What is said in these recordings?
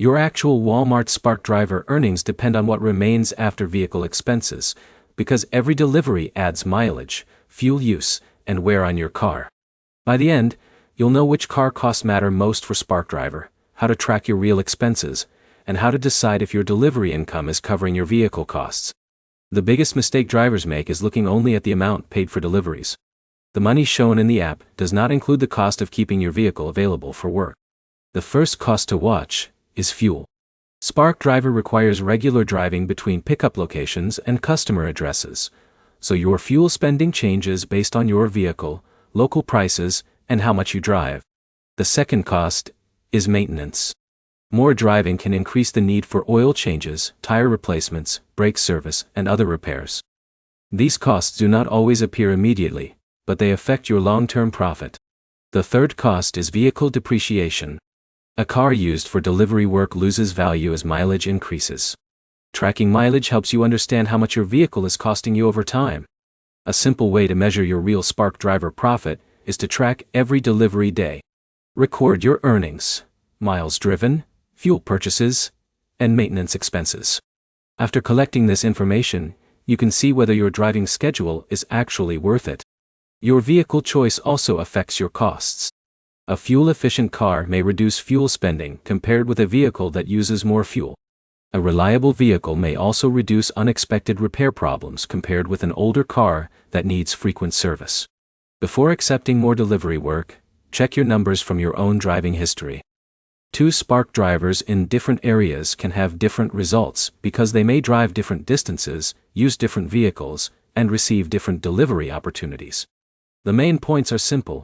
Your actual Walmart Spark Driver earnings depend on what remains after vehicle expenses, because every delivery adds mileage, fuel use, and wear on your car. By the end, you'll know which car costs matter most for Spark Driver, how to track your real expenses, and how to decide if your delivery income is covering your vehicle costs. The biggest mistake drivers make is looking only at the amount paid for deliveries. The money shown in the app does not include the cost of keeping your vehicle available for work. The first cost to watch is fuel. Spark Driver requires regular driving between pickup locations and customer addresses, so your fuel spending changes based on your vehicle, local prices, and how much you drive. The second cost is maintenance. More driving can increase the need for oil changes, tire replacements, brake service, and other repairs. These costs do not always appear immediately, but they affect your long-term profit. The third cost is vehicle depreciation. A car used for delivery work loses value as mileage increases. Tracking mileage helps you understand how much your vehicle is costing you over time. A simple way to measure your real Spark Driver profit is to track every delivery day. Record your earnings, miles driven, fuel purchases, and maintenance expenses. After collecting this information, you can see whether your driving schedule is actually worth it. Your vehicle choice also affects your costs. A fuel-efficient car may reduce fuel spending compared with a vehicle that uses more fuel. A reliable vehicle may also reduce unexpected repair problems compared with an older car that needs frequent service. Before accepting more delivery work, check your numbers from your own driving history. Two Spark drivers in different areas can have different results because they may drive different distances, use different vehicles, and receive different delivery opportunities. The main points are simple.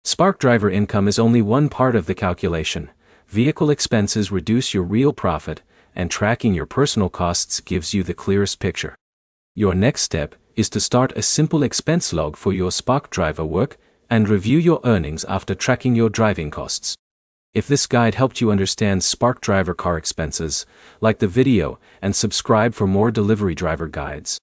Spark Driver income is only one part of the calculation. Vehicle expenses reduce your real profit, and tracking your personal costs gives you the clearest picture. Your next step is to start a simple expense log for your Spark Driver work and review your earnings after tracking your driving costs. If this guide helped you understand Spark Driver car expenses, like the video and subscribe for more delivery driver guides.